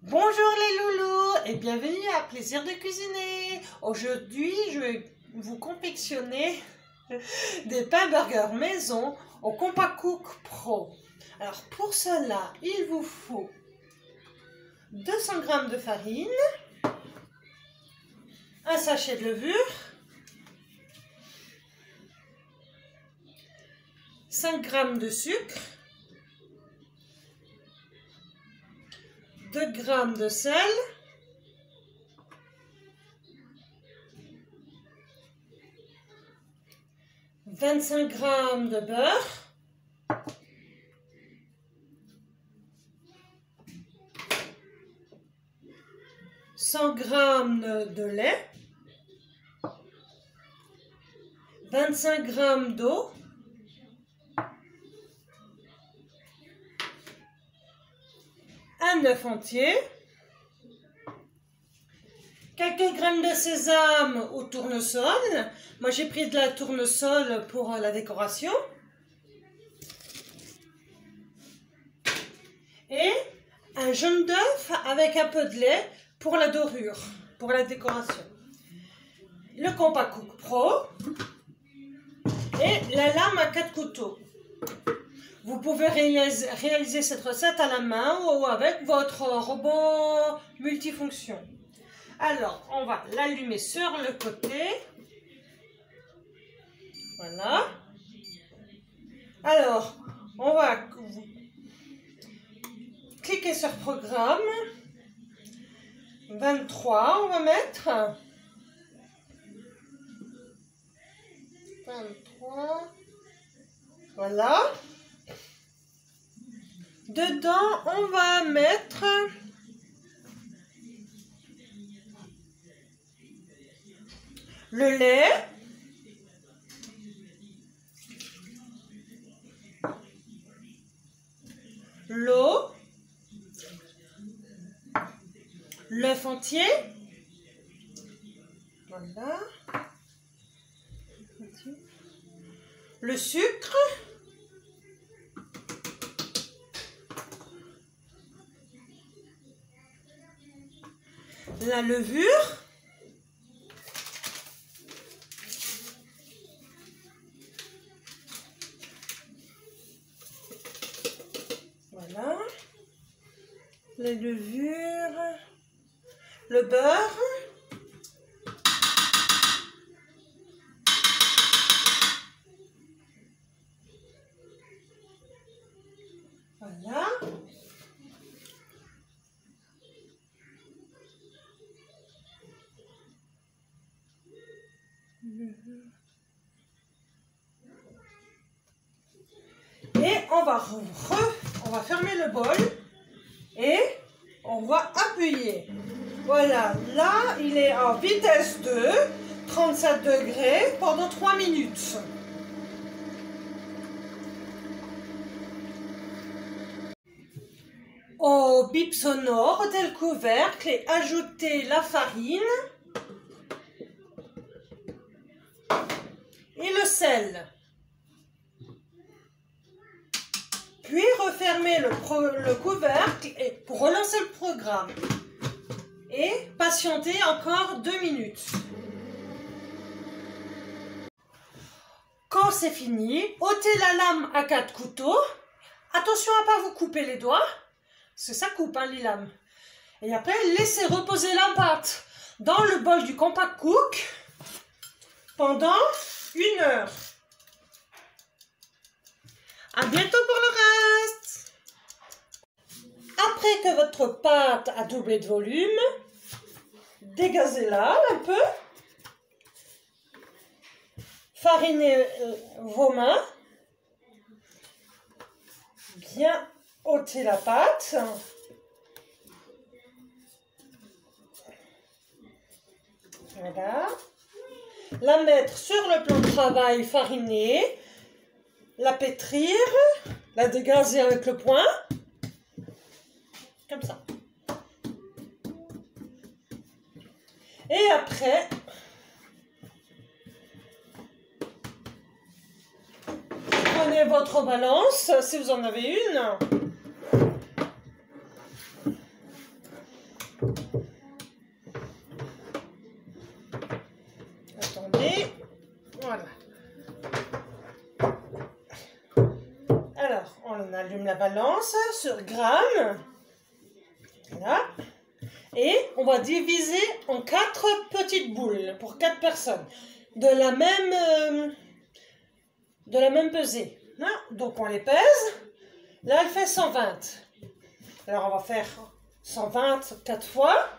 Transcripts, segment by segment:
Bonjour les loulous et bienvenue à Plaisir de cuisiner. Aujourd'hui, je vais vous confectionner des pains burgers maison au CompaCook Pro. Alors pour cela, il vous faut 200 g de farine, un sachet de levure, 5 g de sucre, 2 g de sel, « 25 g de beurre, « 100 g de lait, 25 g d'eau, un œuf entier, quelques graines de sésame au tournesol. Moi j'ai pris de la tournesol pour la décoration. Et un jaune d'œuf avec un peu de lait pour la dorure, pour la décoration. Le CompaCook Pro et la lame à 4 couteaux. Vous pouvez réaliser cette recette à la main ou avec votre robot multifonction. Alors, on va l'allumer sur le côté. Voilà. Alors, on va cliquer sur Programme. 23, on va mettre. 23. Voilà. Dedans, on va mettre le lait, l'eau, l'œuf entier, voilà, le sucre, la levure, voilà, les levures, le beurre, voilà, et on va fermer le bol et on va appuyer. Voilà, là il est en vitesse 2, 37 degrés pendant 3 minutes. Au bip sonore, ôtez le couvercle et ajoutez la farine et le sel. Puis refermez le couvercle pour relancer le programme. Et patientez encore 2 minutes. Quand c'est fini, ôtez la lame à 4 couteaux. Attention à ne pas vous couper les doigts, parce que ça coupe les lames. Et après, laissez reposer la pâte dans le bol du CompaCook pendant 1 heure. À bientôt pour le reste. Après que votre pâte a doublé de volume, dégazez-la un peu. Farinez vos mains. Bien ôter la pâte. Voilà. La mettre sur le plan de travail fariné. La pétrir. La dégazer avec le poing. Comme ça. Et après, prenez votre balance, si vous en avez une. balance sur grammes. Voilà. Et on va diviser en 4 petites boules pour 4 personnes. De la même pesée. Hein? Donc on les pèse. Là, elle fait 120. Alors on va faire 120 4 fois.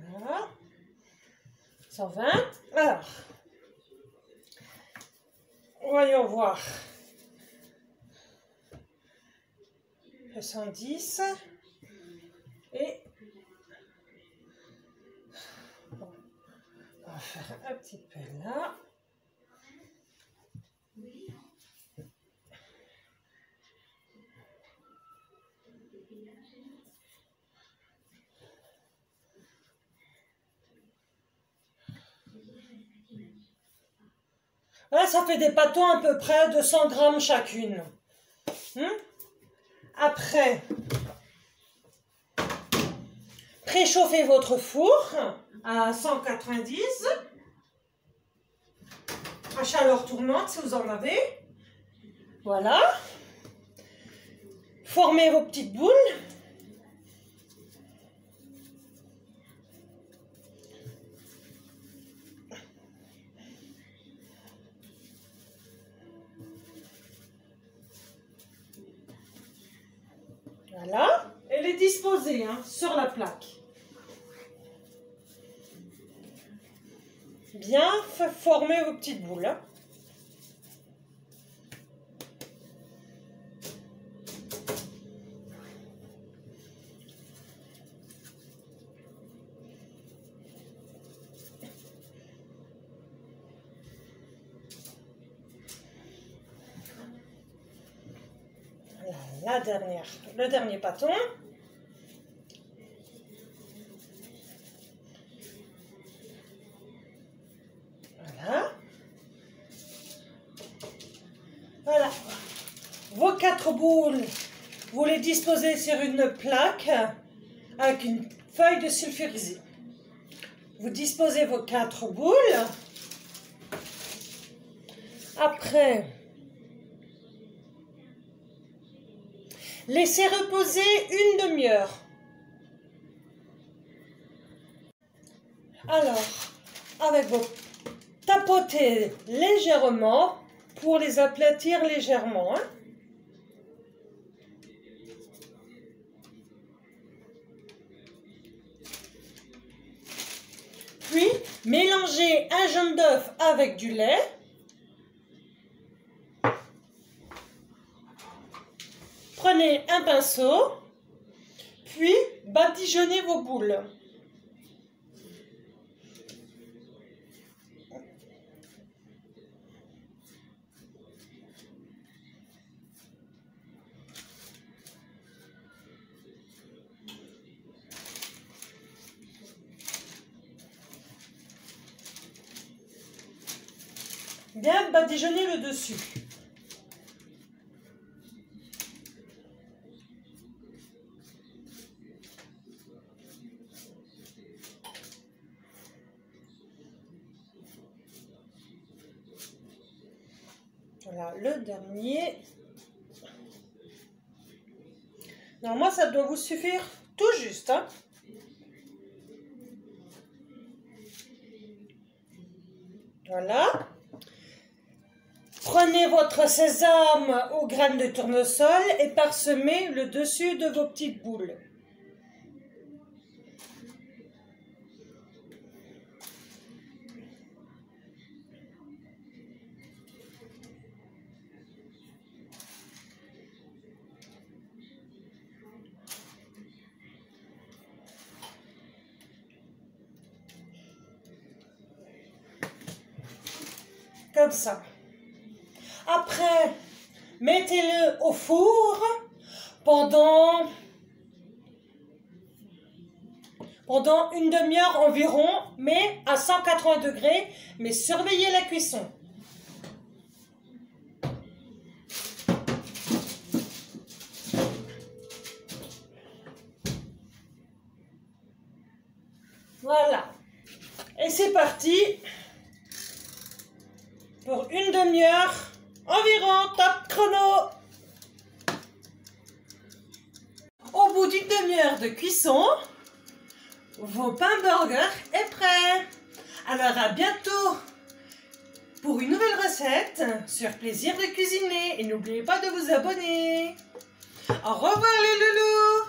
Voilà. 120. Alors, voyons voir. 110. Et bon, on va faire un petit peu là. Là, ça fait des pâtons à peu près de 100 grammes chacune. Après, préchauffez votre four à 190 à chaleur tournante si vous en avez. Voilà. Formez vos petites boules. Voilà, et les disposer sur la plaque. Bien former vos petites boules. Le dernier pâton. Voilà. Voilà. Vos 4 boules, vous les disposez sur une plaque avec une feuille de sulfurisé. Vous disposez vos 4 boules. Après, laissez reposer une demi-heure. Alors, avec vos tapotez légèrement pour les aplatir légèrement. Puis, mélangez un jaune d'œuf avec du lait. Prenez un pinceau, puis badigeonnez vos boules. Bien badigeonner le dessus. Voilà, le dernier. Normalement, ça doit vous suffire tout juste. Voilà. Prenez votre sésame aux graines de tournesol et parsemez le dessus de vos petites boules. Comme ça. Après, mettez-le au four pendant une demi-heure environ, mais à 180 degrés, mais surveillez la cuisson. Voilà. Et c'est parti pour une demi-heure environ. Top chrono. Au bout d'une demi-heure de cuisson, vos pains burgers est prêt. Alors à bientôt pour une nouvelle recette sur Plaisir de cuisiner. Et n'oubliez pas de vous abonner. Au revoir les loulous.